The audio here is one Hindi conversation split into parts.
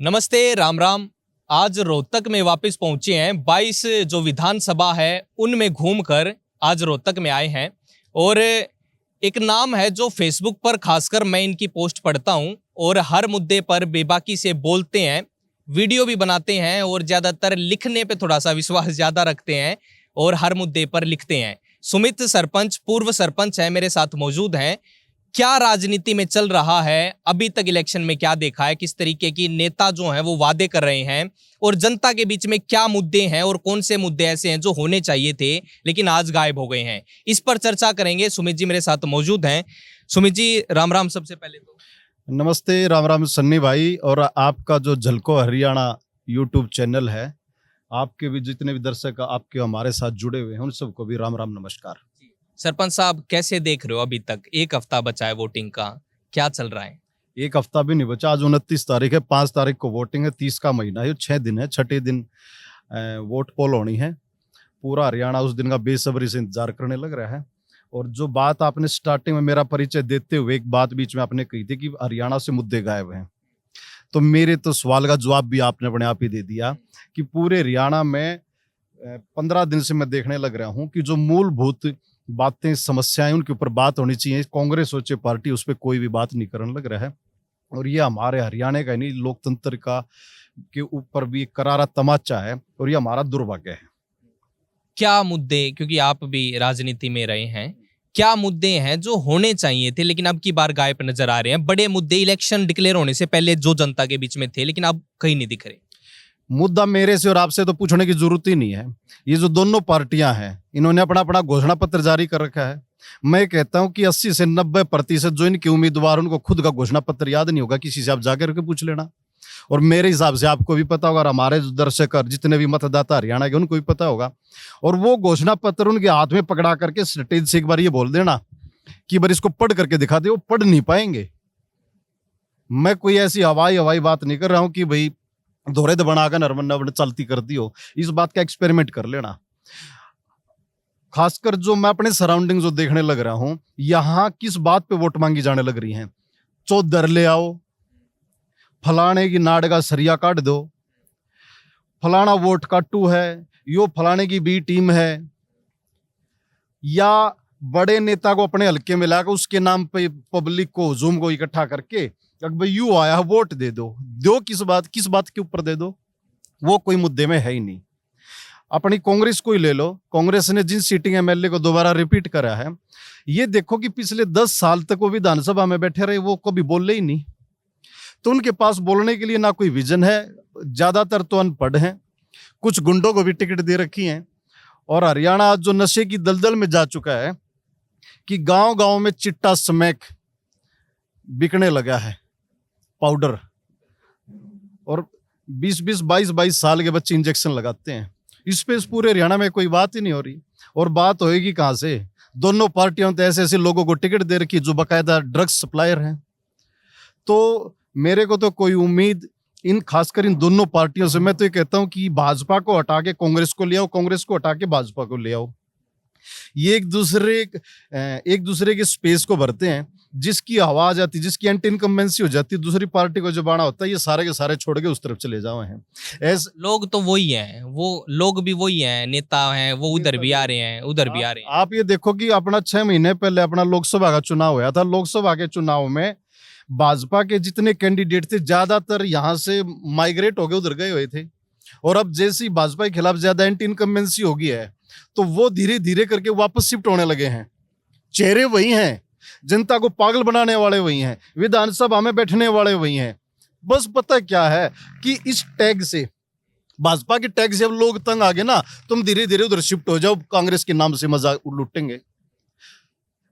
नमस्ते, राम राम। आज रोहतक में वापस पहुंचे हैं। 22 जो विधानसभा है उनमें घूमकर आज रोहतक में आए हैं। और एक नाम है जो फेसबुक पर खासकर मैं इनकी पोस्ट पढ़ता हूं और हर मुद्दे पर बेबाकी से बोलते हैं, वीडियो भी बनाते हैं और ज़्यादातर लिखने पे थोड़ा सा विश्वास ज़्यादा रखते हैं और हर मुद्दे पर लिखते हैं। सुमित सरपंच, पूर्व सरपंच है, मेरे साथ मौजूद हैं। क्या राजनीति में चल रहा है, अभी तक इलेक्शन में क्या देखा है, किस तरीके की नेता जो हैं वो वादे कर रहे हैं और जनता के बीच में क्या मुद्दे हैं और कौन से मुद्दे ऐसे हैं जो होने चाहिए थे लेकिन आज गायब हो गए हैं, इस पर चर्चा करेंगे। सुमित जी मेरे साथ मौजूद हैं। सुमित जी राम राम। सबसे पहले तो नमस्ते, राम राम सन्नी भाई। और आपका जो झलको हरियाणा यूट्यूब चैनल है, आपके भी जितने भी दर्शक आपके हमारे साथ जुड़े हुए हैं उन सबको भी राम राम नमस्कार। सरपंच साहब, कैसे देख रहे हो? अभी तक एक हफ्ता बचा है वोटिंग का, क्या चल रहा है? एक हफ्ता भी नहीं बचा। आज 29 तारीख है, 5 तारीख को वोटिंग है, 30 का महीना है, 6 दिन है, छठे दिन वोट पोल होनी है। पूरा हरियाणा उस दिन का बेसब्री से इंतजार करने लग रहा है। और जो बात आपने स्टार्टिंग में मेरा परिचय देते हुए एक बात बीच में आपने कही थी कि हरियाणा से मुद्दे गायब हैं, तो मेरे तो सवाल का जवाब भी आपने अपने आप ही दे दिया कि पूरे हरियाणा में 15 दिन से मैं देखने लग रहा हूँ कि जो मूलभूत बातें, समस्याएं, उनके ऊपर बात होनी चाहिए। कांग्रेस सोचे पार्टी उस पर कोई भी बात नहीं करने लग रहा है। और ये हमारे हरियाणा का नहीं, लोकतंत्र का के ऊपर भी एक करारा तमाचा है और ये हमारा दुर्भाग्य है। क्या मुद्दे, क्योंकि आप भी राजनीति में रहे हैं, क्या मुद्दे हैं जो होने चाहिए थे लेकिन अब की बार गायब नजर आ रहे हैं? बड़े मुद्दे इलेक्शन डिक्लेयर होने से पहले जो जनता के बीच में थे लेकिन अब कहीं नहीं दिख रहे। मुद्दा मेरे से और आपसे तो पूछने की जरूरत ही नहीं है। ये जो दोनों पार्टियां हैं, इन्होंने अपना अपना घोषणा पत्र जारी कर रखा है। मैं कहता हूं कि 80 से 90% जो इनके उम्मीदवार, उनको खुद का घोषणा पत्र याद नहीं होगा। किसी से आप जाकर के पूछ लेना। और मेरे हिसाब से आपको भी पता होगा और हमारे जो दर्शक और जितने भी मतदाता हरियाणा के उनको भी पता होगा। और वो घोषणा पत्र उनके हाथ में पकड़ा करके स्टेज से एक बार ये बोल देना कि बार इसको पढ़ करके दिखा दे, वो पढ़ नहीं पाएंगे। मैं कोई ऐसी हवाई बात नहीं कर रहा हूं कि भाई धोरे बनाकर नरमन चलती करती हो। इस बात का एक्सपेरिमेंट कर लेना। खासकर जो मैं अपने सराउंडिंग जो देखने लग रहा हूं, यहां किस बात पे वोट मांगी जाने लग रही हैं। चौधर ले आओ, फलाने की नाड़ का सरिया काट दो, फलाना वोट काटू है, यो फलाने की बी टीम है, या बड़े नेता को अपने हल्के में लाकर उसके नाम पे पब्लिक को, हुजूम को इकट्ठा करके भाई यू आया वोट दे दो। किस बात के ऊपर दे दो? वो कोई मुद्दे में है ही नहीं। अपनी कांग्रेस को ही ले लो। कांग्रेस ने जिन सीटिंग एमएलए को दोबारा रिपीट करा है, ये देखो कि पिछले 10 साल तक वो विधानसभा में बैठे रहे, वो कभी बोले ही नहीं। तो उनके पास बोलने के लिए ना कोई विजन है, ज्यादातर तो अनपढ़ हैं, कुछ गुंडों को भी टिकट दे रखी हैं। और हरियाणा आज जो नशे की दलदल में जा चुका है कि गांव गांव में चिट्टा स्मैक बिकने लगा है, पाउडर। और 20-20, 22-22 साल के बच्चे इंजेक्शन लगाते हैं। इस पे इस पूरे हरियाणा में कोई बात ही नहीं हो रही। और बात होएगी कहां से? दोनों पार्टियों ने ऐसे ऐसे लोगों को टिकट दे रखी जो बाकायदा ड्रग्स सप्लायर हैं। तो मेरे को तो कोई उम्मीद इन खासकर इन दोनों पार्टियों से, मैं तो ये कहता हूं कि भाजपा को हटा के कांग्रेस को ले आओ, कांग्रेस को हटा के भाजपा को ले आओ। ये एक दूसरे के स्पेस को भरते हैं। जिसकी आवाज आती, जिसकी एंटी इनकम्बेंसी हो जाती, दूसरी पार्टी को जब आना होता है, ये सारे के सारे छोड़ के उस तरफ चले जाओ हैं। ऐसे लोग तो वही हैं, वो लोग भी वही हैं, नेता हैं वो, उधर भी आ रहे हैं, उधर भी आ रहे हैं। आप ये देखो कि अपना 6 महीने पहले अपना लोकसभा का चुनाव हुआ था। लोकसभा के चुनाव में भाजपा के जितने कैंडिडेट थे, ज्यादातर यहाँ से माइग्रेट होके उधर गए हुए थे। और अब जैसी भाजपा के खिलाफ ज्यादा एंटी इनकम्बेंसी हो गई है, तो वो धीरे धीरे करके वापस शिफ्ट होने लगे हैं। चेहरे वही हैं, जनता को पागल बनाने वाले वही हैं, विधानसभा में बैठने वाले वही हैं। बस पता क्या है कि इस टैग से, भाजपा के टैग से अब लोग तंग आ गए ना, तुम धीरे धीरे उधर शिफ्ट हो जाओ, कांग्रेस के नाम से मजा लुटेंगे।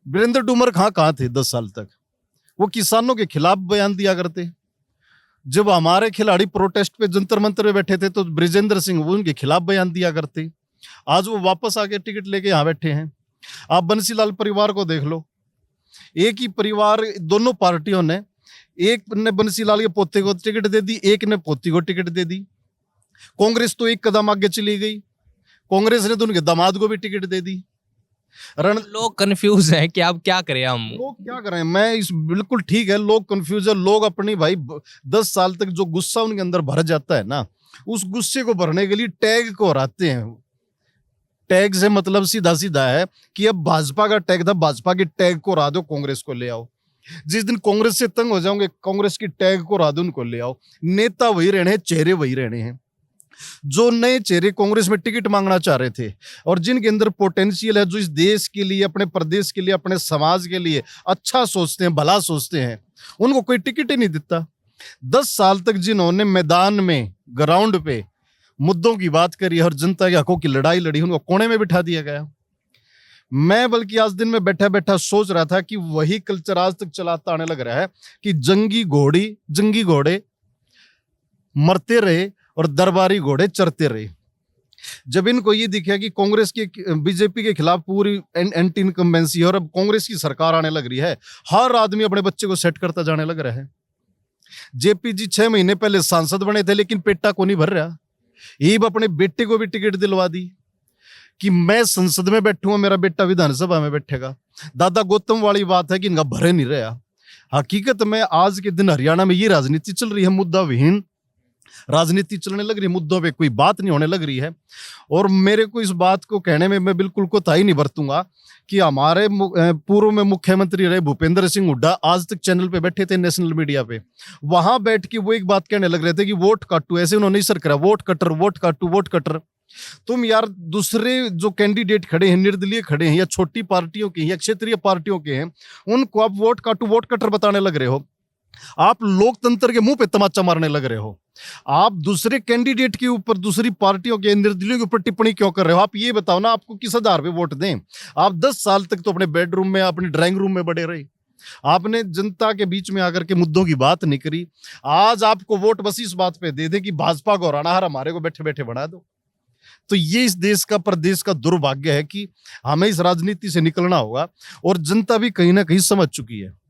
वीरेंद्र डूमर कहाँ थे 10 साल तक? वो किसानों के खिलाफ बयान दिया करते। जब हमारे खिलाड़ी प्रोटेस्ट पे जंतर मंतर में बैठे थे तो ब्रिजेंद्र सिंह वो उनके खिलाफ बयान दिया करते। आज वो वापस आके टिकट लेके यहाँ बैठे हैं। आप बंसीलाल परिवार को देख लो। एक ही परिवार, दोनों पार्टियों ने, एक ने बंसीलाल के पोते को टिकट दे दी, एक ने पोती को टिकट दे दी। कांग्रेस तो एक कदम आगे चली गई, कांग्रेस ने तो उनके दामाद को भी टिकट दे दी। लोग कंफ्यूज हैं कि अब क्या करें हम। लोग क्या करें, मैं इस बिल्कुल ठीक है, लोग कंफ्यूज है। लोग अपनी भाई 10 साल तक जो गुस्सा उनके अंदर भर जाता है ना, उस गुस्से को भरने के लिए टैग को हराते हैं। टैग से मतलब सीधा सीधा है कि अब भाजपा का टैग था, भाजपा के टैग को हरा दो, कांग्रेस को ले आओ। जिस दिन कांग्रेस से तंग हो जाओगे, कांग्रेस की टैग को हरा दो, उनको ले आओ। नेता वही रहने हैं, चेहरे वही रहने हैं। जो नए चेहरे कांग्रेस में टिकट मांगना चाह रहे थे और जिनके अंदर पोटेंशियल है, जो इस देश के लिए, अपने प्रदेश के लिए, अपने समाज के लिए अच्छा सोचते हैं, भला सोचते हैं, उनको कोई टिकट ही नहीं देता। 10 साल तक जिन्होंने मैदान में, ग्राउंड पे मुद्दों की बात करी और जनता के हकों की लड़ाई लड़ी, उनको कोने में बिठा दिया गया। मैं बल्कि आज दिन में बैठा बैठा सोच रहा था कि वही कल्चर आज तक चलाता आने लग रहा है कि जंगी घोड़े मरते रहे और दरबारी घोड़े चरते रहे। जब इनको ये दिखा कि कांग्रेस के, बीजेपी के खिलाफ पूरी एंटी इनकम्बेंसी और अब कांग्रेस की सरकार आने लग रही है, हर आदमी अपने बच्चे को सेट करता जाने लग रहा है। जेपी जी 6 महीने पहले सांसद बने थे, लेकिन पेटा को नहीं भर रहा। ईब अपने बेटे को भी टिकट दिलवा दी कि मैं संसद में बैठूंगा, मेरा बेटा विधानसभा में बैठेगा। दादा गौतम वाली बात है कि इनका भरे नहीं रहा। हकीकत में आज के दिन हरियाणा में ये राजनीति चल रही है, मुद्दा विहीन राजनीति चलने लग रही है, मुद्दों पे कोई बात नहीं होने लग रही है। और मेरे को इस बात को कहने में मैं बिल्कुल कोताही नहीं बरतूंगा कि हमारे पूर्व में मुख्यमंत्री रहे भूपेंद्र सिंह हुड्डा आज तक चैनल पे बैठे थे, नेशनल मीडिया पे, वहां बैठ के वो एक बात कहने लग रहे थे कि वोट काटू, ऐसे उन्होंने नहीं सर करा, वोट कटर, वोट काटू, वोट कटर। तुम यार दूसरे जो कैंडिडेट खड़े हैं, निर्दलीय खड़े हैं, या छोटी पार्टियों के या क्षेत्रीय पार्टियों के हैं, उनको आप वोट काटू, वोट कटर बताने लग रहे हो। आप लोकतंत्र के मुंह पे तमाचा मारने लग रहे हो। आप दूसरे कैंडिडेट के ऊपर, दूसरी पार्टियों के, निर्दलीयों के ऊपर टिप्पणी क्यों कर रहे हो? आप ये बताओ ना, आपको किस आधार पे वोट दें? आप 10 साल तक तो अपने बेडरूम में, अपने ड्राइंग रूम में बड़े रहे। आपने जनता के बीच में आकर के मुद्दों की बात नहीं करी। आज आपको वोट बस इस बात पे दे दे कि भाजपा को हराना, हर हमारे को बैठे बैठे बना दो। तो ये इस देश का, प्रदेश का दुर्भाग्य है कि हमें इस राजनीति से निकलना होगा। और जनता भी कहीं ना कहीं समझ चुकी है।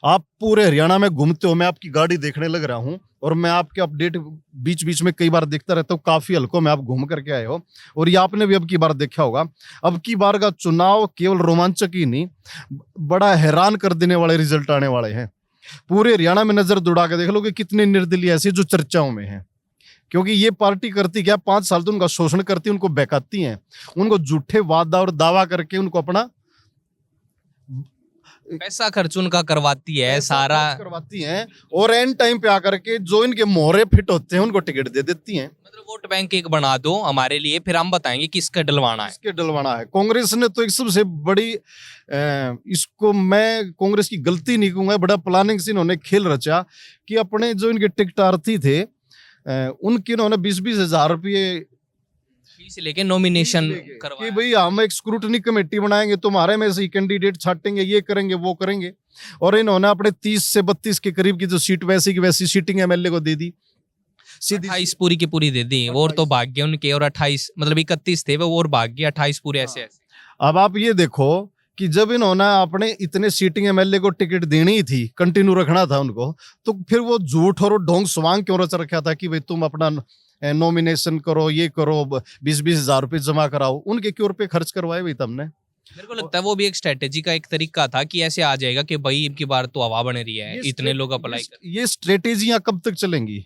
आप पूरे हरियाणा में घूमते हो, मैं आपकी गाड़ी देखने लग रहा हूं और मैं आपके अपडेट बीच बीच में कई बार देखता रहता हूं। काफी हल्कों में आप घूम करके आए हो और ये आपने भी अब की बार देखा होगा। अब की बार का चुनाव केवल रोमांचक ही नहीं, बड़ा हैरान कर देने वाले रिजल्ट आने वाले हैं। पूरे हरियाणा में नजर दौड़ा के देख लो कि कितने निर्दलीय ऐसे जो चर्चाओं में हैं। क्योंकि ये पार्टी करती क्या, 5 साल तो उनका शोषण करती, उनको बहकाती हैं, उनको झूठे वादा और दावा करके उनको अपना पैसा खर्च उनका करवाती है, सारा करवाती हैं। और एंड टाइम पे आकर के जो इनके मोहरे फिट होते हैं उनको टिकट दे देती हैं। मतलब वोट बैंक एक बना दो हमारे लिए, फिर हम बताएंगे किसका डलवाना है। किसके डलवाना है। कांग्रेस ने तो एक सबसे बड़ी, इसको मैं कांग्रेस की गलती नहीं कहूंगा, बड़ा प्लानिंग से इन्होंने खेल रचा कि अपने जो इनके टिकटार्थी थे उनके इन्होंने 20-20 हजार रुपये फीस लेके नॉमिनेशन कि करवाया। भाई हम एक स्क्रूटनी कमेटी बनाएंगे, तुम्हारे में से कैंडिडेट छाटेंगे, ये करेंगे वो करेंगे। और इन्होंने अपने 30 से 32 के करीब की जो सीट वैसी की वैसी सीटिंग एमएलए को दे दी, सीधी 28 पूरी की पूरी दे दी। और तो भाग्य उनके, और 28 मतलब 31 थे वो, और भाग्य 28 पूरे ऐसे ऐसे। अब आप ये देखो कि जब इन्होंने अपने इतने सीटिंग एमएलए को टिकट देनी थी, कंटिन्यू रखना था उनको, तो फिर वो झूठ और ढोंग स्वांग क्यों रच रखा था कि भाई तुम अपना नॉमिनेशन करो, ये करो, 20-20 हजार रुपये जमा कराओ। उनके क्यों रुपये खर्च करवाए भाई तुमने? मेरे को लगता है वो भी एक स्ट्रेटेजी का एक तरीका था कि ऐसे आ जाएगा कि भाई इनकी बार तो हवा बन रही है, इतने लोग अप्लाई कर। ये स्ट्रेटेजियां कब तक चलेंगी?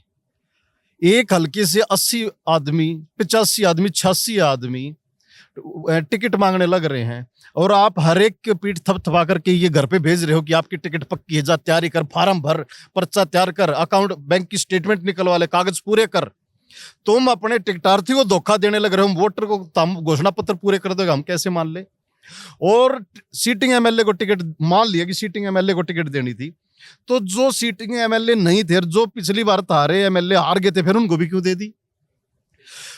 एक हल्के से 80 आदमी, 85 आदमी, 86 आदमी टिकट मांगने लग रहे हैं और आप हर एक के पीठ थपथपा करके ये घर पे भेज रहे हो कि आपकी टिकट पक्की है, जा तैयारी कर, फार्म भर, पर्चा तैयार कर, अकाउंट बैंक की स्टेटमेंट निकलवा ले, कागज पूरे कर। तुम अपने टिकटार्थी को धोखा देने लग रहे हो। वोटर को तुम घोषणा पत्र पूरे कर दोगे, हम कैसे मान ले? और सीटिंग एमएलए को टिकट, मान लिया कि सीटिंग एमएलए को टिकट देनी थी, तो जो सीटिंग एमएलए नहीं थे, जो पिछली बार हारे एमएलए हार गए थे, फिर उनको भी क्यों दे दी?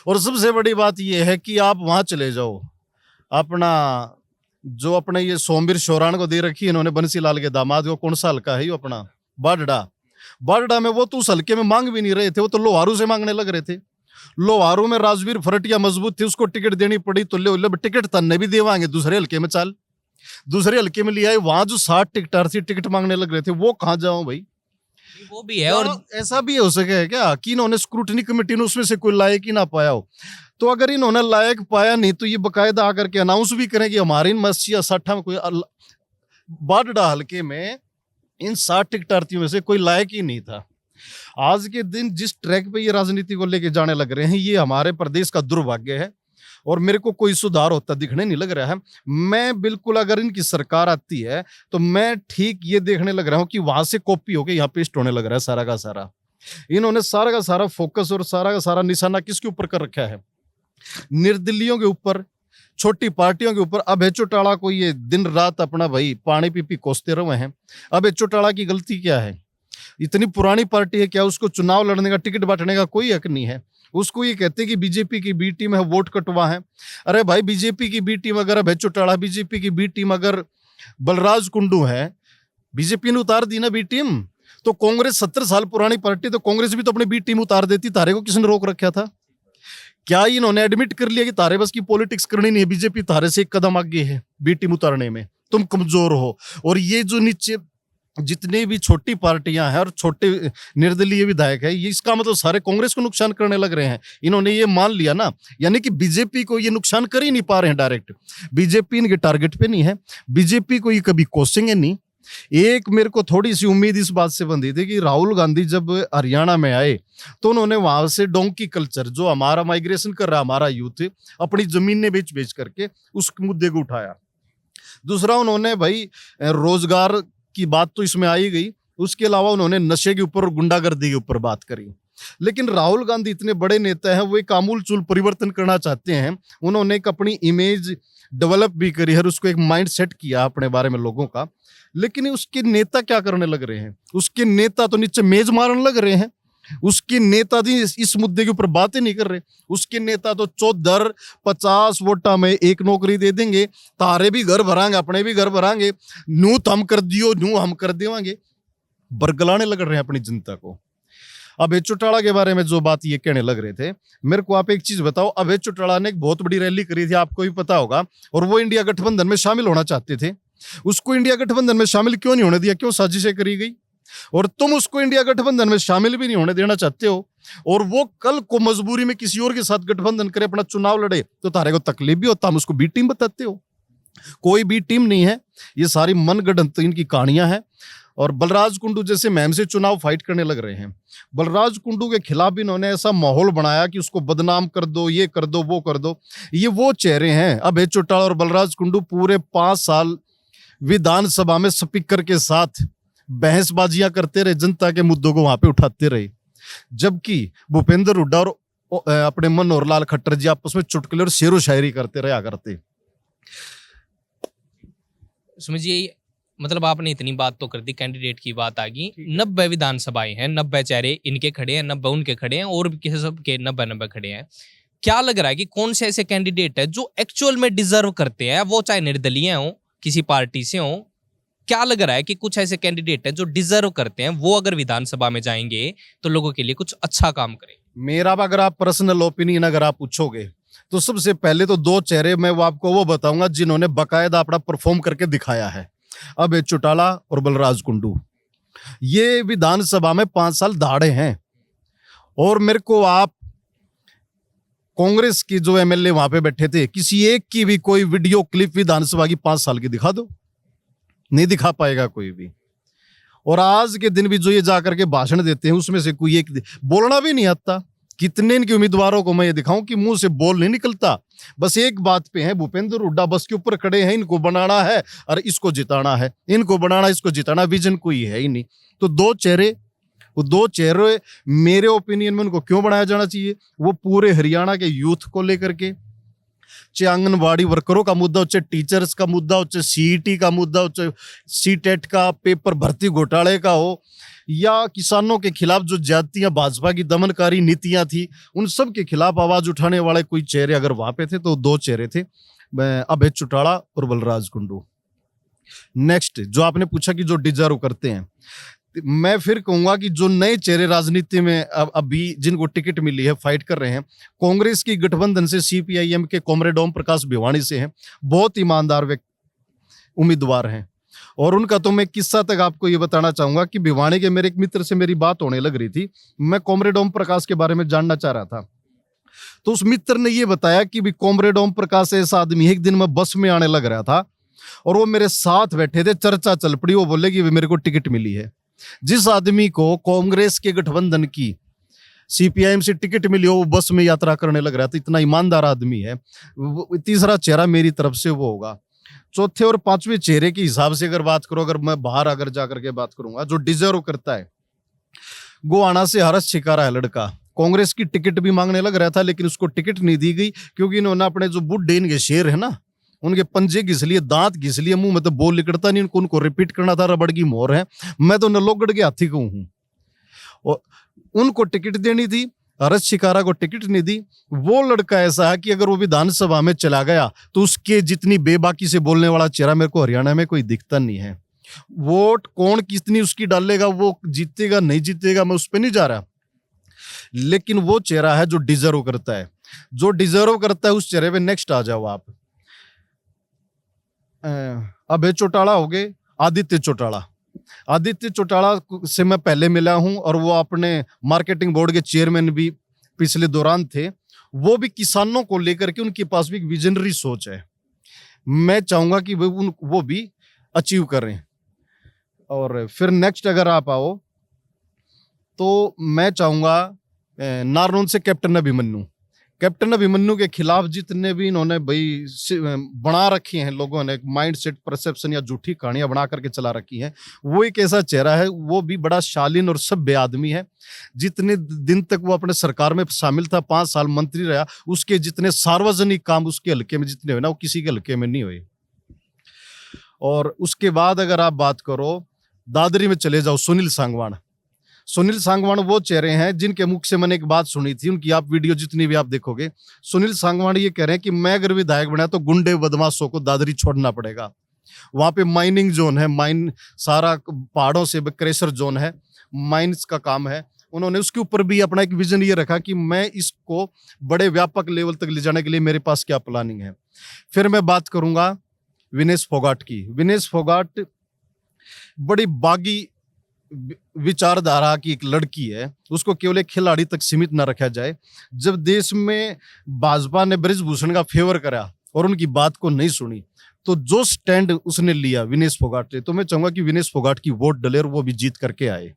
और सबसे बड़ी बात यह है कि आप वहां चले जाओ, अपना जो अपने ये सोमवीर शोराण को दे रखी है इन्होंने, बंसी लाल के दामाद को, कौन सा हल्का है ये अपना बाडडा में, वो तो उस हल्के में मांग भी नहीं रहे थे, वो तो लोहारू से मांगने लग रहे थे। लोहारू में राजवीर फरटिया मजबूत थे, उसको टिकट देनी पड़ी, तो ले टिकट तन्ने भी देवाएंगे, दूसरे हल्के में चाल, दूसरे हल्के में लिया है। वहां जो 60 टिकटार्थी टिकट मांगने लग रहे थे, वो कहाँ जाओ भाई? वो भी है। और ऐसा भी हो सके है क्या कि इन्होंने स्क्रूटनी कमेटी ने उसमें से कोई लायक ही ना पाया हो? तो अगर इन्होंने लायक पाया नहीं तो ये बकायदा आकर के अनाउंस भी करें कि हमारे इन 80 या 60 में कोई बाडडा हल्के में इन 60 टिकटार्थियों में से कोई लायक ही नहीं था। आज के दिन जिस ट्रैक पे ये राजनीति को लेके जाने लग रहे हैं, ये हमारे प्रदेश का दुर्भाग्य है और मेरे को कोई सुधार होता दिखने नहीं लग रहा है। मैं बिल्कुल, अगर इनकी सरकार आती है तो मैं ठीक ये देखने लग रहा हूँ कि वहां से कॉपी होके यहाँ पेस्ट होने लग रहा है सारा का सारा। इन्होंने सारा का सारा फोकस और सारा का सारा निशाना किसके ऊपर कर रखा है? निर्दलीयों के ऊपर, छोटी पार्टियों के ऊपर। अभय चौटाला को ये दिन रात अपना भाई पानी पी कोसते रहे हैं। अभय चौटाला की गलती क्या है? इतनी पुरानी पार्टी है, क्या उसको चुनाव लड़ने का, टिकट बांटने का कोई हक नहीं है? उसको ये कहते हैं कि बीजेपी की बी टीम है, वोट कटवा है। अरे भाई, बीजेपी की बी टीम अगर अभय चौटाला, बीजेपी की बी टीम अगर बलराज कुंडू है, बीजेपी ने उतार दी ना बी टीम। तो कांग्रेस 70 साल पुरानी पार्टी, तो कांग्रेस भी तो अपनी बी टीम उतार देती। तारे को किसने रोक रखा था? क्या इन्होंने एडमिट कर लिया कि तारे बस की पॉलिटिक्स करनी नहीं है, बीजेपी तारे से एक कदम आगे है बी टीम उतारने में, तुम कमजोर हो? और ये जो नीचे जितने भी छोटी पार्टियां हैं और छोटे निर्दलीय विधायक है, ये इसका मतलब सारे कांग्रेस को नुकसान करने लग रहे हैं। इन्होंने ये मान लिया ना, यानी कि बीजेपी को ये नुकसान कर ही नहीं पा रहे हैं डायरेक्ट। बीजेपी इनके टारगेट पे नहीं है, बीजेपी को ये कभी कोसेंगे नहीं। एक मेरे को थोड़ी सी उम्मीद इस बात से बंधी थी कि राहुल गांधी जब हरियाणा में आए तो उन्होंने वहां से डोंकी कल्चर, जो हमारा माइग्रेशन कर रहा है हमारा यूथ, अपनी जमीनें बेच बेच करके उस मुद्दे को उठाया। दूसरा, उन्होंने भाई रोजगार की बात तो इसमें आई गई, उसके अलावा उन्होंने नशे के ऊपर और गुंडागर्दी के ऊपर बात करी। लेकिन राहुल गांधी इतने बड़े नेता हैं, वो एक आमूल चूल परिवर्तन करना चाहते हैं। उन्होंने एक अपनी इमेज डेवलप भी करी है, उसको एक माइंड सेट किया अपने बारे में लोगों का। लेकिन उसके नेता क्या करने लग रहे हैं? उसके नेता तो नीचे मेज मारने लग रहे हैं। उसके नेता भी इस मुद्दे के ऊपर बातें नहीं कर रहे। उसके नेता तो 50 वोटा में एक नौकरी दे देंगे, तारे भी घर भरांगे, अपने भी घर भरांगे, नू तो हम कर दियो, नू हम कर देवांगे, बरगलाने लग रहे हैं अपनी जनता को। अभय चौटाला के बारे में जो बात ये कहने लग रहे थे, मेरे को आप एक चीज बताओ। अभय चौटाला ने एक बहुत बड़ी रैली करी थी, आपको भी पता होगा, और वो इंडिया गठबंधन में शामिल होना चाहते थे। उसको इंडिया गठबंधन में शामिल क्यों नहीं होने दिया? क्यों साजिशें करी गई? और तुम उसको इंडिया गठबंधन में शामिल भी नहीं होने देना चाहते हो, और वो कल को मजबूरी में किसी और के साथ गठबंधन करे, अपना चुनाव लड़े, तो तारे को तकलीफ भी होता। हम उसको बी टीम बताते हो। कोई बी टीम नहीं है, ये सारी मनगढ़ंत इनकी कहानियां हैं। और बलराज कुंडू जैसे मैम से चुनाव फाइट करने लग रहे हैं। बलराज कुंडू के खिलाफ इन्होंने ऐसा माहौल बनाया कि उसको बदनाम कर दो, ये कर दो, वो कर दो। ये वो चेहरे हैं। अभय चौटाला और बलराज कुंडू पूरे 5 साल विधानसभा में स्पीकर के साथ बहसबाजियां करते रहे, जनता के मुद्दों को वहां पे उठाते रहे, जबकि भूपेंद्र हुड्डा और अपने मनोहर लाल खट्टर जी आपस में चुटकुले और शेरो शायरी करते रहा करते। समझिए, मतलब आपने इतनी बात तो कर दी, कैंडिडेट की बात आ गई। 90 विधानसभाएं हैं, 90 चेहरे इनके खड़े हैं, 90 उनके खड़े हैं, और भी किसी सब के 90 खड़े हैं। क्या लग रहा है कि कौन से ऐसे कैंडिडेट है जो एक्चुअल में डिजर्व करते हैं, वो चाहे निर्दलीय हो, किसी पार्टी से हो? क्या लग रहा है कि कुछ ऐसे कैंडिडेट है जो डिजर्व करते हैं, वो अगर विधानसभा में जाएंगे तो लोगों के लिए कुछ अच्छा काम करें? मेरा अगर आप पर्सनल ओपिनियन अगर आप पूछोगे तो सबसे पहले तो 2 चेहरे मैं आपको वो बताऊंगा जिन्होंने बकायदा अपना परफॉर्म करके दिखाया है। अभय चौटाला और बलराज कुंडू, ये विधानसभा में 5 साल दाढ़े हैं। और मेरे को आप कांग्रेस की जो एमएलए वहां पे बैठे थे, किसी एक की भी कोई वीडियो क्लिप विधानसभा की 5 साल की दिखा दो, नहीं दिखा पाएगा कोई भी। और आज के दिन भी जो ये जाकर के भाषण देते हैं, उसमें से कोई एक बोलना भी नहीं आता। कितने इनके उम्मीदवारों को मैं ये दिखाऊं कि मुंह से बोल नहीं निकलता, बस एक बात पे है, भूपेंद्र हुड्डा बस के ऊपर खड़े हैं, इनको बनाना है और इसको जिताना है, इनको बनाना, इसको जिताना, विजन कोई है ही नहीं। तो 2 चेहरे, वो 2 चेहरे मेरे ओपिनियन में उनको क्यों बनाया जाना चाहिए? वो पूरे हरियाणा के यूथ को लेकर के, चाहे आंगनबाड़ी वर्करों का मुद्दा हो, चाहे टीचर्स का मुद्दा हो, चाहे सीईटी का मुद्दा हो, चाहे सीटेट का, पेपर भर्ती घोटाले का हो, या किसानों के खिलाफ जो ज्यादतियां, भाजपा की दमनकारी नीतियां थी, उन सब के खिलाफ आवाज उठाने वाले कोई चेहरे अगर वहां पे थे तो 2 चेहरे थे, अभय चौटाला और बलराज कुंडू। नेक्स्ट, जो आपने पूछा कि जो डिजर्व करते हैं, मैं फिर कहूंगा कि जो नए चेहरे राजनीति में अभी जिनको टिकट मिली है, फाइट कर रहे हैं, कांग्रेस की गठबंधन से सीपीआईएम के कॉमरेड ओम प्रकाश भिवानी से हैं, बहुत ईमानदार उम्मीदवार हैं। और उनका तो मैं किस्सा तक आपको ये बताना चाहूंगा कि भिवानी के मेरे एक मित्र से मेरी बात होने लग रही थी, मैं कॉमरेड ओम प्रकाश के बारे में जानना चाह रहा था। तो उस मित्र ने ये बताया कि भी कॉमरेड ओम प्रकाश ऐसा आदमी है, एक दिन मैं बस में आने लग रहा था और वो मेरे साथ बैठे थे, चर्चा चल पड़ी, वो बोले कि मेरे को टिकट मिली है। जिस आदमी को कांग्रेस के गठबंधन की सीपीआईएम से टिकट मिली हो, वो बस में यात्रा करने लग रहा था, इतना ईमानदार आदमी है। तीसरा चेहरा मेरी तरफ से वो होगा। चौथे और पांचवें चेहरे के हिसाब से अगर बात करो, अगर मैं बाहर अगर जाकर के बात करूंगा, जो डिजर्व करता है, गोवाना से हर्ष छिकारा है लड़का, कांग्रेस की टिकट भी मांगने लग रहा था लेकिन उसको टिकट नहीं दी गई, क्योंकि इन्होंने अपने जो बुढ़े इनके शेर है ना, उनके पंजे घिस लिए, दांत घिस लिए, मुंह में तो बोल निकलता नहीं, उनको रिपीट करना था, रबड़ की मोहर है, मैं तो नलोगढ़ के हाथी को हूं। और उनको टिकट देनी थी, हर्ष शिकारा को टिकट नहीं दी। वो लड़का ऐसा है कि अगर वो विधानसभा में चला गया तो उसके जितनी बेबाकी से बोलने वाला चेहरा मेरे को हरियाणा में कोई दिखता नहीं है। वोट कौन कितनी उसकी डालेगा, वो जीतेगा नहीं जीतेगा, मैं उस पर नहीं जा रहा, लेकिन वो चेहरा है जो डिजर्व करता है। जो डिजर्व करता है उस चेहरे पे नेक्स्ट आ जाओ आप। अभय चौटाला हो गए, आदित्य चौटाला। आदित्य चौटाला से मैं पहले मिला हूं और वो अपने मार्केटिंग बोर्ड के चेयरमैन भी पिछले दौरान थे। वो भी किसानों को लेकर के उनके पास भी एक विजनरी सोच है। मैं चाहूंगा कि वो भी अचीव करें। और फिर नेक्स्ट अगर आप आओ तो मैं चाहूंगा नारनौल से कैप्टन अभिमन्यु। कैप्टन अभिमन्यु के खिलाफ जितने भी इन्होंने भाई बना रखी हैं लोगों ने, माइंड सेट परसेप्शन या झूठी कहानियां बना करके चला रखी हैं, वो एक ऐसा चेहरा है, वो भी बड़ा शालीन और सभ्य आदमी है। जितने दिन तक वो अपने सरकार में शामिल था, 5 साल मंत्री रहा, उसके जितने सार्वजनिक काम उसके हल्के में जितने हुए ना, वो किसी के हल्के में नहीं हुए। और उसके बाद अगर आप बात करो, दादरी में चले जाओ, सुनील सांगवान। सुनील सांगवान वो चेहरे हैं जिनके मुख से मैंने एक बात सुनी थी, उनकी आप वीडियो जितनी भी आप देखोगे, सुनील सांगवान ये कह रहे हैं कि मैं अगर विधायक बना तो गुंडे बदमाशों को दादरी छोड़ना पड़ेगा। वहां पे माइनिंग जोन है, माइन सारा पहाड़ों से क्रेशर जोन है, माइंस का काम है। उन्होंने उसके ऊपर भी अपना एक विजन ये रखा कि मैं इसको बड़े व्यापक लेवल तक ले जाने के लिए मेरे पास क्या प्लानिंग है। फिर मैं बात करूंगा विनेश फोगाट की। विनेश फोगाट बड़ी बागी विचारधारा की एक लड़की है, उसको केवल एक खिलाड़ी तक सीमित न रखा जाए। जब देश में भाजपा ने बृजभूषण का फेवर करा और उनकी बात को नहीं सुनी, तो जो स्टैंड उसने लिया विनेश फोगाट ने, तो मैं चाहूंगा कि विनेश फोगाट की वोट डले और वो भी जीत करके आए।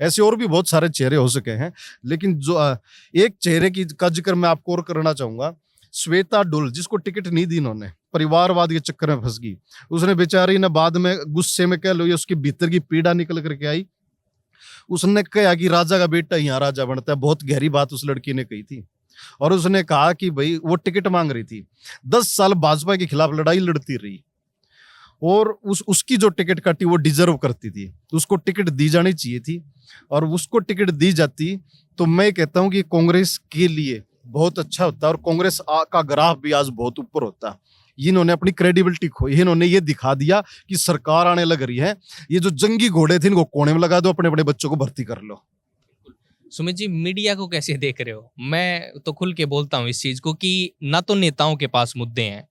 ऐसे और भी बहुत सारे चेहरे हो सके हैं, लेकिन जो एक चेहरे की का जिक्र मैं आपको और करना चाहूंगा, श्वेता डुल, जिसको टिकट नहीं दी इन्होंने, परिवारवाद के चक्कर में फंस गई। उसने बेचारी ने बाद में गुस्से में कह लो, ये उसकी भीतर की पीड़ा निकल करके आई। उसने कहा कि राजा का बेटा यहाँ राजा बनता है, बहुत गहरी बात उस लड़की ने कही थी। और उसने कहा कि भाई वो टिकट मांग रही थी, 10 साल भाजपा के खिलाफ लड़ाई लड़ती रही, और उसकी जो टिकट काटी वो डिजर्व करती थी, उसको टिकट दी जानी चाहिए थी। और उसको टिकट दी जाती तो मैं कहता हूं कि कांग्रेस के लिए बहुत अच्छा होता और कांग्रेस का ग्राफ भी आज बहुत ऊपर होता। इन्होंने अपनी क्रेडिबिलिटी खोई, इन्होंने ये दिखा दिया कि सरकार आने लग रही है, ये जो जंगी घोड़े थे इनको कोने में लगा दो, अपने अपने बच्चों को भर्ती कर लो। सुमित जी, मीडिया को कैसे देख रहे हो? मैं तो खुल के बोलता हूँ इस चीज को कि ना तो नेताओं के पास मुद्दे हैं,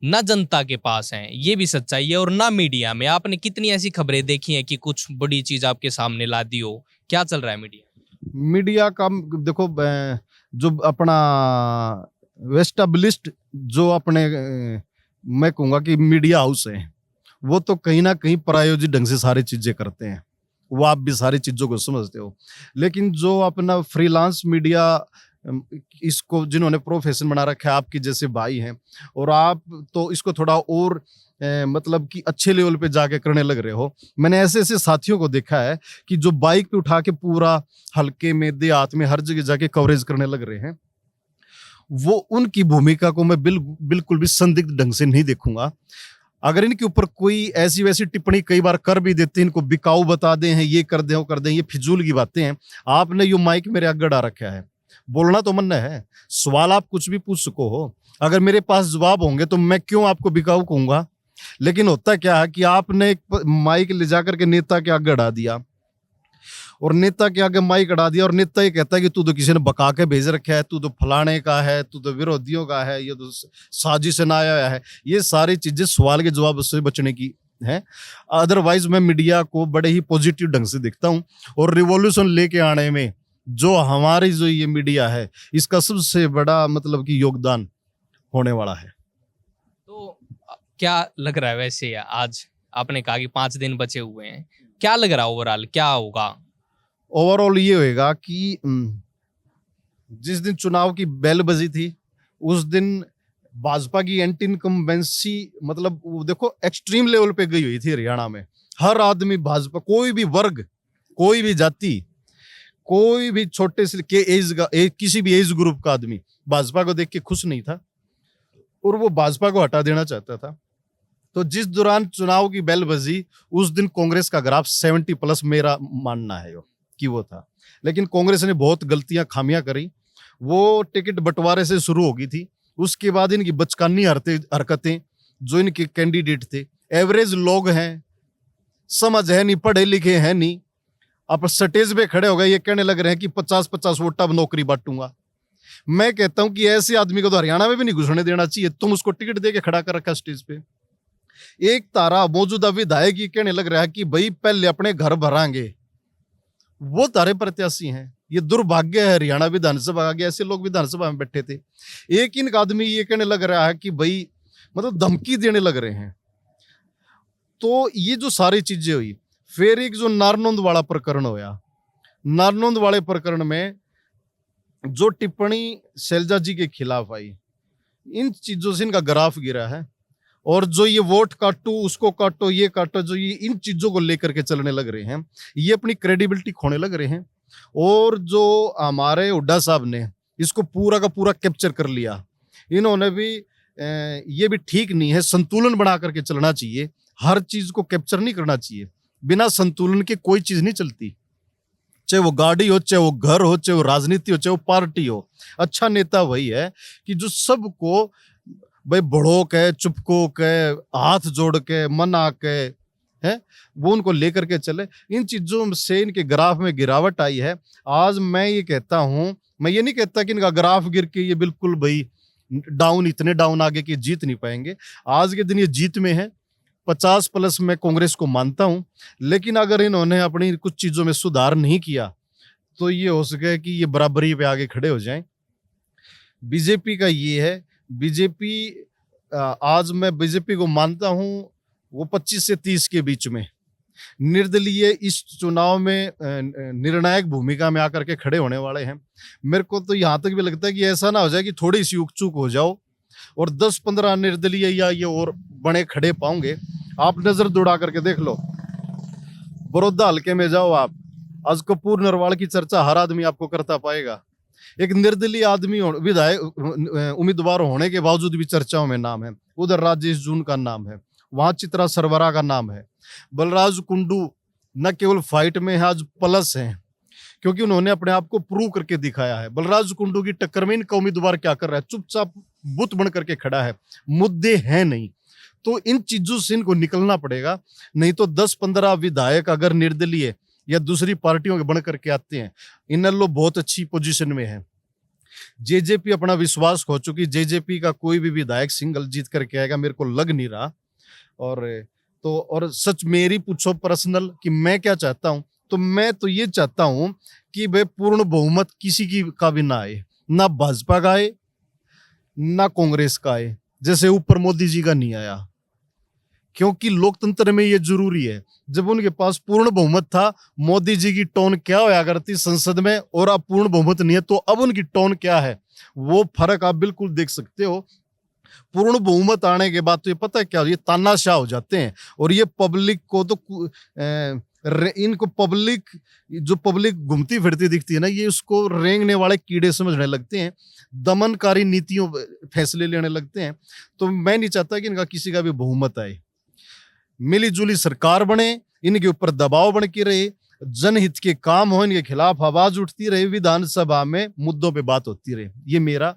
ना जनता के पास हैं, ये भी सच्चाई है, और ना मीडिया में। आपने कितनी ऐसी खबरें देखी हैं कि कुछ बड़ी चीज आपके सामने ला दी हो? क्या चल रहा है मीडिया का? देखो, जो अपना वेस्टाब्लिश्ड जो अपने मैं कहूँगा कि मीडिया हाउस है, वो तो कहीं ना कहीं प्रायोजित ढंग से सारी चीजें करते हैं, वो आप भी सारी चीजों को समझते हो। लेकिन जो अपना फ्रीलांस मीडिया, इसको जिन्होंने प्रोफेशन बना रखा है, आपके जैसे भाई हैं, और आप तो इसको थोड़ा और मतलब कि अच्छे लेवल पे जाके करने लग रहे हो। मैंने ऐसे ऐसे साथियों को देखा है कि जो बाइक पे उठा के पूरा हल्के में, देहात में, हर जगह जाके कवरेज करने लग रहे हैं। वो उनकी भूमिका को मैं बिल्कुल भी संदिग्ध ढंग से नहीं देखूंगा। अगर इनके ऊपर कोई ऐसी वैसी टिप्पणी कई बार कर भी देते हैं, इनको बिकाऊ बता दें, हैं ये कर दें वो कर दें, ये फिजूल की बातें हैं। आपने यो माइक मेरे आगे डाल रखा है, बोलना तो मन है, सवाल आप कुछ भी पूछ सको हो, अगर मेरे पास जवाब होंगे तो मैं क्यों आपको बिकाऊ कहूंगा। लेकिन होता क्या है कि आपने एक माइक ले जाकर के नेता के आगे अड़ा दिया, और नेता के आगे माइक अड़ा दिया, और नेता ये कहता है कि तू तो किसी ने बका के भेज रखा है, तू तो फलाने का है, तू तो विरोधियों का है, ये तो साजिश से आया है। ये सारी चीजें सवाल के जवाब से बचने की है। अदरवाइज मैं मीडिया को बड़े ही पॉजिटिव ढंग से देखता हूँ, और रिवॉल्यूशन लेके आने में जो हमारी जो ये मीडिया है इसका सबसे बड़ा मतलब कि योगदान होने वाला है। तो क्या लग रहा है वैसे, आज आपने कहा कि 5 दिन बचे हुए हैं, क्या लग रहा है ओवरऑल क्या होगा? ओवरऑल ये होएगा कि जिस दिन चुनाव की बेल बजी थी उस दिन भाजपा की एंटी इनकम्बेंसी मतलब वो देखो एक्सट्रीम लेवल पे गई हुई थी हरियाणा में। हर आदमी भाजपा, कोई भी वर्ग, कोई भी जाति, कोई भी छोटे से के एज का किसी भी एज ग्रुप का आदमी भाजपा को देख के खुश नहीं था और वो भाजपा को हटा देना चाहता था। तो जिस दौरान चुनाव की बेल बजी उस दिन कांग्रेस का ग्राफ 70+ मेरा मानना है कि वो था। लेकिन कांग्रेस ने बहुत गलतियां खामियां करी। वो टिकट बंटवारे से शुरू हो गई थी, उसके बाद इनकी बचकानी हरकतें, जो इनके कैंडिडेट थे एवरेज लोग हैं, समझ है नहीं, पढ़े लिखे हैं नहीं, अब स्टेज पे खड़े हो गए ये कहने लग रहे हैं कि 50-50 वोट अब नौकरी बांटूंगा। मैं कहता हूं कि ऐसे आदमी को तो हरियाणा में भी नहीं घुसने देना चाहिए। तुम उसको टिकट दे के खड़ा कर रखा स्टेज पे। एक तारा मौजूदा विधायक ये कहने लग रहा है कि भाई पहले अपने घर भरांगे, वो तारे प्रत्याशी हैं। ये दुर्भाग्य है हरियाणा विधानसभा के, ऐसे लोग विधानसभा में बैठे थे। एक इनका आदमी ये कहने लग रहा है कि भाई मतलब धमकी देने लग रहे हैं। तो ये जो सारी चीजें हुई, फिर एक जो नारनौंद वाला प्रकरण होया, नारनौंद वाले प्रकरण में जो टिप्पणी शैलजा जी के खिलाफ आई, इन चीजों से इनका ग्राफ गिरा है। और जो ये वोट काटो, उसको काटो, ये काटो, जो ये इन चीजों को लेकर के चलने लग रहे हैं, ये अपनी क्रेडिबिलिटी खोने लग रहे हैं। और जो हमारे हुड्डा साहब ने इसको पूरा का पूरा कैप्चर कर लिया, इन्होंने भी ये भी ठीक नहीं है, संतुलन बना करके चलना चाहिए। हर चीज को कैप्चर नहीं करना चाहिए, बिना संतुलन के कोई चीज नहीं चलती। चाहे वो गाड़ी हो, चाहे वो घर हो, चाहे वो राजनीति हो, चाहे वो पार्टी हो। अच्छा नेता वही है कि जो सबको भाई बढ़ो के, चुपको के, हाथ जोड़ के, मना के है, वो उनको लेकर के चले। इन चीजों से इनके ग्राफ में गिरावट आई है। आज मैं ये कहता हूं, मैं ये नहीं कहता कि इनका ग्राफ गिर के ये बिल्कुल भाई डाउन, इतने डाउन आगे की जीत नहीं पाएंगे। आज के दिन ये जीत में है। 50+ मैं कांग्रेस को मानता हूं, लेकिन अगर इन्होंने अपनी कुछ चीजों में सुधार नहीं किया तो ये हो सके कि ये बराबरी पे आगे खड़े हो जाएं। बीजेपी का ये है, बीजेपी आज मैं बीजेपी को मानता हूं वो 25 से 30 के बीच में निर्दलीय इस चुनाव में निर्णायक भूमिका में आकर के खड़े होने वाले हैं। मेरे को तो यहां तक भी लगता है कि ऐसा ना हो जाए कि थोड़ी सी उक चूक हो जाओ और 10-15 निर्दलीय या ये और बने खड़े पाओगे। आप नजर दौड़ा करके देख लो, बड़ौदा हल्के में जाओ आप, आज कपूर नरवाल की चर्चा हर आदमी आपको करता पाएगा। एक निर्दलीय आदमी विधायक उम्मीदवार होने के बावजूद भी चर्चाओं में नाम है। उधर राजेश जून का नाम है, वहां चित्रा सरवरा का नाम है। बलराज कुंडू न केवल फाइट में है, आज प्लस है, क्योंकि उन्होंने अपने आप को प्रूव करके दिखाया है। बलराज कुंडू की टक्कर में इनका उम्मीदवार क्या कर रहा है, चुपचाप बुत बन करके खड़ा है, मुद्दे हैं नहीं। तो इन चीजों से इनको निकलना पड़ेगा, नहीं तो 10-15 विधायक अगर निर्दलीय या दूसरी पार्टियों के बन करके आते हैं, इन लोग बहुत अच्छी पोजीशन में है। जेजेपी अपना विश्वास खो चुकी, जेजेपी का कोई भी विधायक सिंगल जीत करके आएगा मेरे को लग नहीं रहा। और सच मेरी पूछो पर्सनल कि मैं क्या चाहता हूं, तो मैं तो ये चाहता हूं कि भाई पूर्ण बहुमत किसी की का भी ना आए, ना भाजपा का आए ना कांग्रेस का आए, जैसे ऊपर मोदी जी का नहीं आया। क्योंकि लोकतंत्र में ये जरूरी है। जब उनके पास पूर्ण बहुमत था, मोदी जी की टोन क्या होया करती संसद में, और अब पूर्ण बहुमत नहीं है तो अब उनकी टोन क्या है, वो फर्क आप बिल्कुल देख सकते हो। पूर्ण बहुमत आने के बाद तो ये पता है क्या, ये तानाशाह हो जाते हैं और ये पब्लिक को तो इनको पब्लिक घूमती फिरती दिखती है ना, ये उसको रेंगने वाले कीड़े समझने लगते हैं, दमनकारी नीतियों फैसले लेने लगते हैं। तो मैं नहीं चाहता कि इनका किसी का भी बहुमत आए, मिली जुली सरकार बने, इनके ऊपर दबाव बन के रहे, जनहित के काम हो, इनके खिलाफ आवाज उठती रहे, विधानसभा में मुद्दों पे बात होती रहे, ये मेरा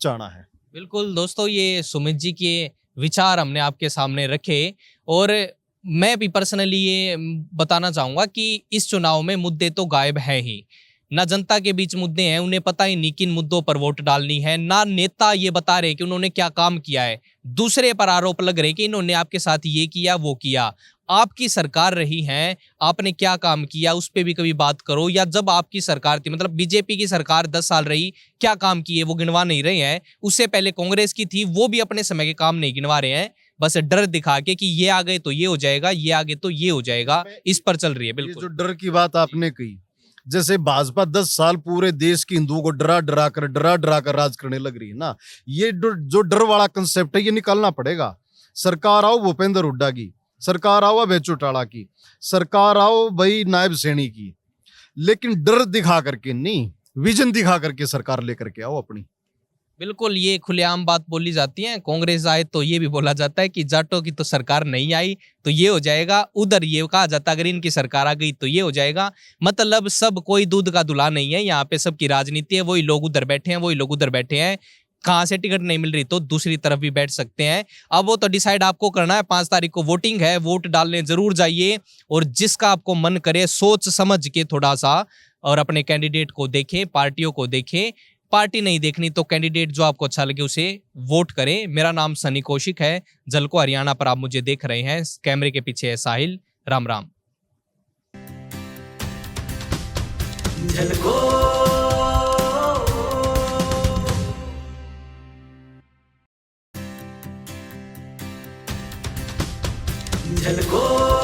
चाहना है। बिल्कुल दोस्तों, ये सुमित जी के विचार हमने आपके सामने रखे और मैं भी पर्सनली ये बताना चाहूंगा कि इस चुनाव में मुद्दे तो गायब है ही ना, जनता के बीच मुद्दे हैं, उन्हें पता ही नहीं किन मुद्दों पर वोट डालनी है, ना नेता ये बता रहे कि उन्होंने क्या काम किया है, दूसरे पर आरोप लग रहे कि इन्होंने आपके साथ ये किया वो किया। आपकी सरकार रही है, आपने क्या काम किया उस पे भी कभी बात करो। या जब आपकी सरकार थी, मतलब बीजेपी की सरकार 10 साल रही, क्या काम किए वो गिनवा नहीं रहे हैं। उससे पहले कांग्रेस की थी, वो भी अपने समय के काम नहीं गिनवा रहे हैं, बस डर दिखा के कि ये आ गए तो ये हो जाएगा, ये आ गए तो ये हो जाएगा, इस पर चल रही है। ये बिल्कुल जो डर की बात आपने कही, जैसे भाजपा 10 साल पूरे देश के हिंदुओं को डरा डरा कर राज करने लग रही है ना, ये जो डर वाला कंसेप्ट है ये निकालना पड़ेगा। सरकार आओ भूपेंद्र हुड्डा की, सरकार आओ अभय चौटाला की, सरकार आओ भाई नायब सैनी की, लेकिन डर दिखा करके नहीं, विजन दिखा करके सरकार लेकर के आओ अपनी। बिल्कुल, ये खुलेआम बात बोली जाती है। कांग्रेस आए तो ये भी बोला जाता है कि जाटों की तो सरकार नहीं आई तो ये हो जाएगा, उधर ये कहा जाता है अगर इनकी सरकार आ गई तो ये हो जाएगा। मतलब सब कोई दूध का दूल्हा नहीं है, यहाँ पे सबकी राजनीति है। वही लोग उधर बैठे हैं, वही लोग उधर बैठे हैं। कहाँ से टिकट नहीं मिल रही तो दूसरी तरफ भी बैठ सकते हैं। अब वो तो डिसाइड आपको करना है। 5 तारीख को वोटिंग है, वोट डालने जरूर जाइए और जिसका आपको मन करे सोच समझ के थोड़ा सा और अपने कैंडिडेट को देखें, पार्टियों को देखें। पार्टी नहीं देखनी तो कैंडिडेट जो आपको अच्छा लगे उसे वोट करें। मेरा नाम सनी कौशिक है, झलको हरियाणा पर आप मुझे देख रहे हैं। कैमरे के पीछे है साहिल। राम राम। झलको